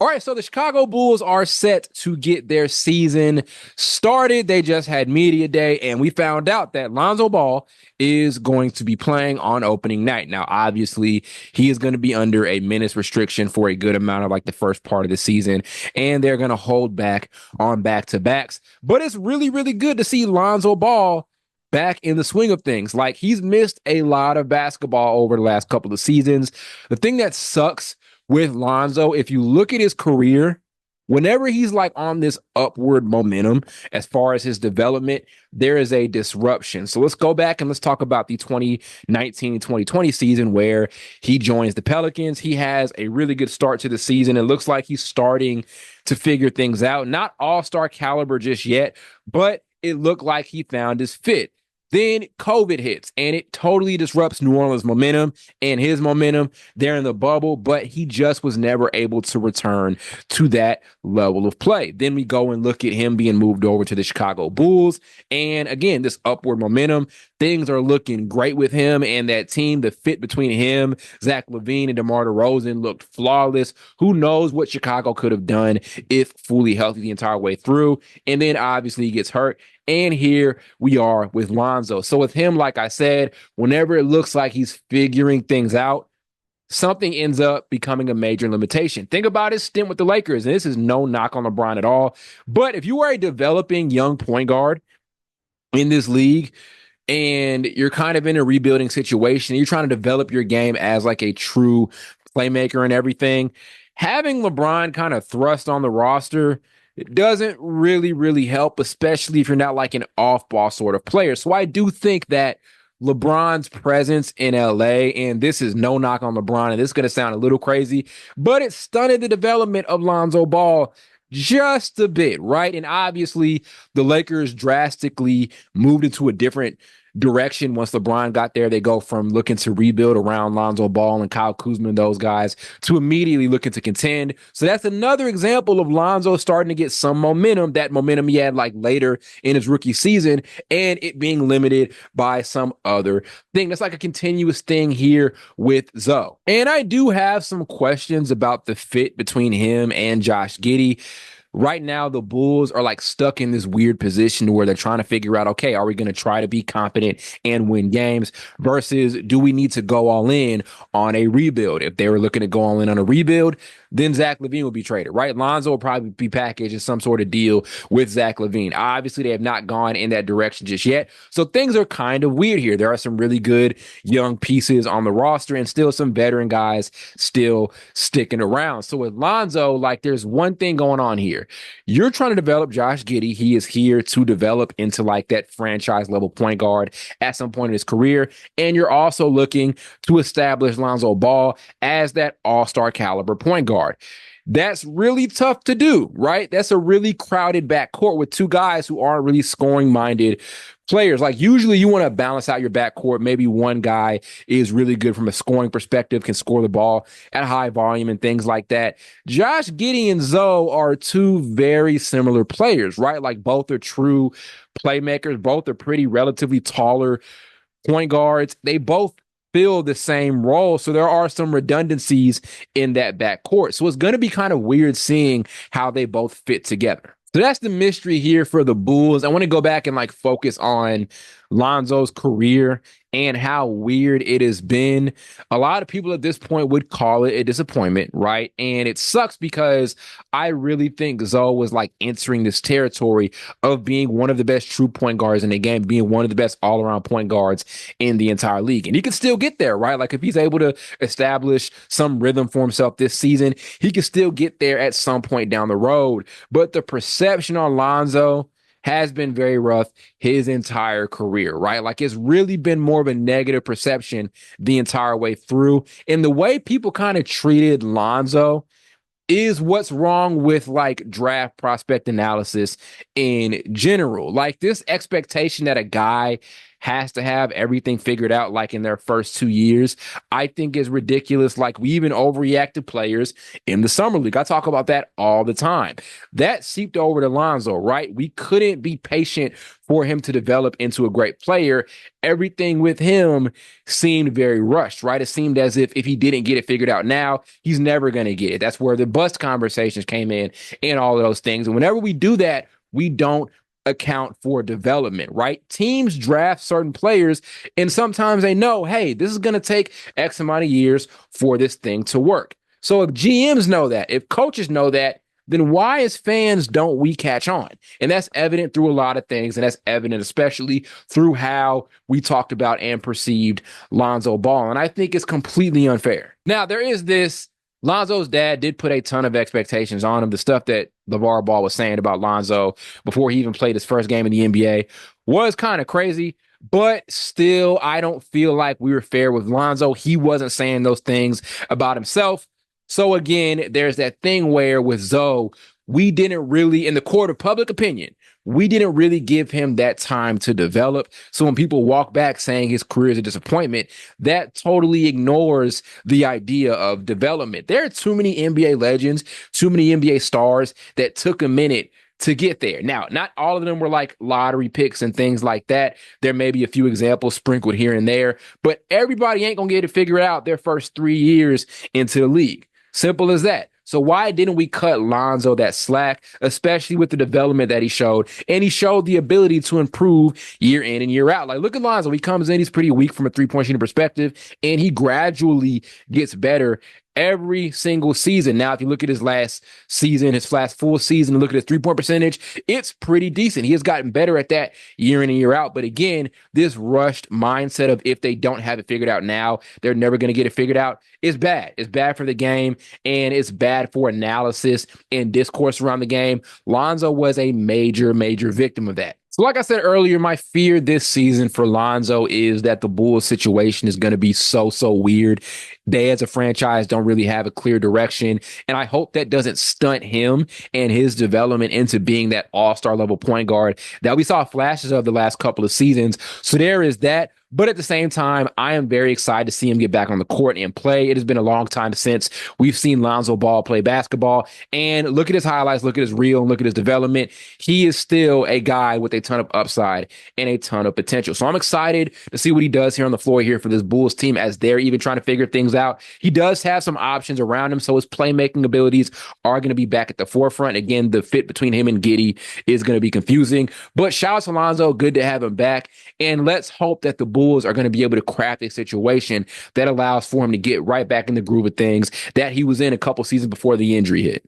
All right, so the Chicago Bulls are set to get their season started. They just had media day, and we found out that Lonzo Ball is going to be playing on opening night. Now, obviously, he is going to be under a minutes restriction for a good amount of like the first part of the season, and they're going to hold back on back-to-backs. But it's really, really good to see Lonzo Ball back in the swing of things. Like, he's missed a lot of basketball over the last couple of seasons. The thing that sucks with Lonzo, if you look at his career, whenever he's like on this upward momentum as far as his development, there is a disruption. So let's go back and let's talk about the 2019-2020 season where he joins the Pelicans. He has a really good start to the season. It looks like he's starting to figure things out. Not all-star caliber just yet, but it looked like he found his fit. Then COVID hits and it totally disrupts New Orleans' momentum and his momentum. They're in the bubble, but he just was never able to return to that level of play. Then we go and look at him being moved over to the Chicago Bulls. And again, this upward momentum, things are looking great with him and that team. The fit between him, Zach LaVine, and DeMar DeRozan looked flawless. Who knows what Chicago could have done if fully healthy the entire way through. And then obviously he gets hurt. And here we are with Lonzo. So with him, like I said, whenever it looks like he's figuring things out, something ends up becoming a major limitation. Think about his stint with the Lakers, and this is no knock on LeBron at all. But if you are a developing young point guard in this league, and you're kind of in a rebuilding situation, you're trying to develop your game as like a true playmaker and everything, having LeBron kind of thrust on the roster, it doesn't really help, especially if you're not like an off-ball sort of player. So I do think that LeBron's presence in LA, and this is no knock on LeBron, and this is going to sound a little crazy, but it stunted the development of Lonzo Ball just a bit, right? And obviously the Lakers drastically moved into a different direction once LeBron got there. They go from looking to rebuild around Lonzo Ball and Kyle Kuzma and those guys to immediately looking to contend. So that's another example of Lonzo starting to get some momentum, that momentum he had like later in his rookie season, and it being limited by some other thing. That's like a continuous thing here with Zoe. And I do have some questions about the fit between him and Josh Giddey. Right now, the Bulls are like stuck in this weird position where they're trying to figure out, okay, are we going to try to be competent and win games versus do we need to go all in on a rebuild? If they were looking to go all in on a rebuild, then Zach LaVine will be traded, right? Lonzo will probably be packaged in some sort of deal with Zach LaVine. Obviously, they have not gone in that direction just yet. So things are kind of weird here. There are some really good young pieces on the roster and still some veteran guys still sticking around. So with Lonzo, like there's one thing going on here. You're trying to develop Josh Giddey. He is here to develop into like that franchise level point guard at some point in his career. And you're also looking to establish Lonzo Ball as that all-star caliber point guard. That's really tough to do, right? That's a really crowded backcourt with two guys who aren't really scoring-minded players. Like usually you want to balance out your backcourt. Maybe one guy is really good from a scoring perspective, can score the ball at high volume and things like that. Josh Giddey and Zoe are two very similar players, right? Like both are true playmakers. Both are pretty relatively taller point guards. They both fill the same role. So there are some redundancies in that backcourt. So it's going to be kind of weird seeing how they both fit together. So that's the mystery here for the Bulls. I want to go back and like focus on Lonzo's career and how weird it has been. A lot of people at this point would call it a disappointment, right? And it sucks because I really think Zoe was like entering this territory of being one of the best true point guards in the game, being one of the best all-around point guards in the entire league. And he can still get there, right? Like if he's able to establish some rhythm for himself this season, he can still get there at some point down the road. But the perception on Lonzo has been very rough his entire career, right? Like it's really been more of a negative perception the entire way through. And the way people kind of treated Lonzo is what's wrong with like draft prospect analysis in general. Like this expectation that a guy has to have everything figured out like in their first 2 years, I think is ridiculous. Like, we even overreact to players in the summer league. I talk about that all the time. That seeped over to Lonzo, right? We couldn't be patient for him to develop into a great player. Everything with him seemed very rushed, right? It seemed as if he didn't get it figured out now, he's never going to get it. That's where the bust conversations came in and all of those things. And whenever we do that, we don't account for development, right? Teams draft certain players, and sometimes they know, hey, this is going to take X amount of years for this thing to work. So if GMs know that, if coaches know that, then why as fans don't we catch on? And that's evident through a lot of things, and that's evident especially through how we talked about and perceived Lonzo Ball. And I think it's completely unfair. Now, there is this, Lonzo's dad did put a ton of expectations on him. The stuff that LeVar Ball was saying about Lonzo before he even played his first game in the NBA was kind of crazy. But still, I don't feel like we were fair with Lonzo. He wasn't saying those things about himself. So again, there's that thing where with Zoe, we didn't really, in the court of public opinion, we didn't really give him that time to develop. So when people walk back saying his career is a disappointment, that totally ignores the idea of development. There are too many NBA legends, too many NBA stars that took a minute to get there. Now, not all of them were like lottery picks and things like that. There may be a few examples sprinkled here and there, but everybody ain't going to get to figure out their first 3 years into the league. Simple as that. So why didn't we cut Lonzo that slack, especially with the development that he showed? And he showed the ability to improve year in and year out. Like, look at Lonzo. He comes in, he's pretty weak from a three-point shooting perspective, and he gradually gets better every single season. Now, if you look at his last season, his last full season, and look at his three-point percentage, it's pretty decent. He has gotten better at that year in and year out. But again, this rushed mindset of if they don't have it figured out now, they're never going to get it figured out is bad. It's bad for the game, and it's bad for analysis and discourse around the game. Lonzo was a major, major victim of that. So like I said earlier, my fear this season for Lonzo is that the Bulls situation is going to be so weird. They as a franchise don't really have a clear direction. And I hope that doesn't stunt him and his development into being that all-star level point guard that we saw flashes of the last couple of seasons. So there is that. But at the same time, I am very excited to see him get back on the court and play. It has been a long time since we've seen Lonzo Ball play basketball. And look at his highlights, look at his reel, and look at his development. He is still a guy with a ton of upside and a ton of potential. So I'm excited to see what he does here on the floor here for this Bulls team as they're even trying to figure things out. He does have some options around him, so his playmaking abilities are going to be back at the forefront. Again, the fit between him and Giddey is going to be confusing. But shout out to Lonzo, good to have him back. And let's hope that the Bulls are going to be able to craft a situation that allows for him to get right back in the groove of things that he was in a couple seasons before the injury hit.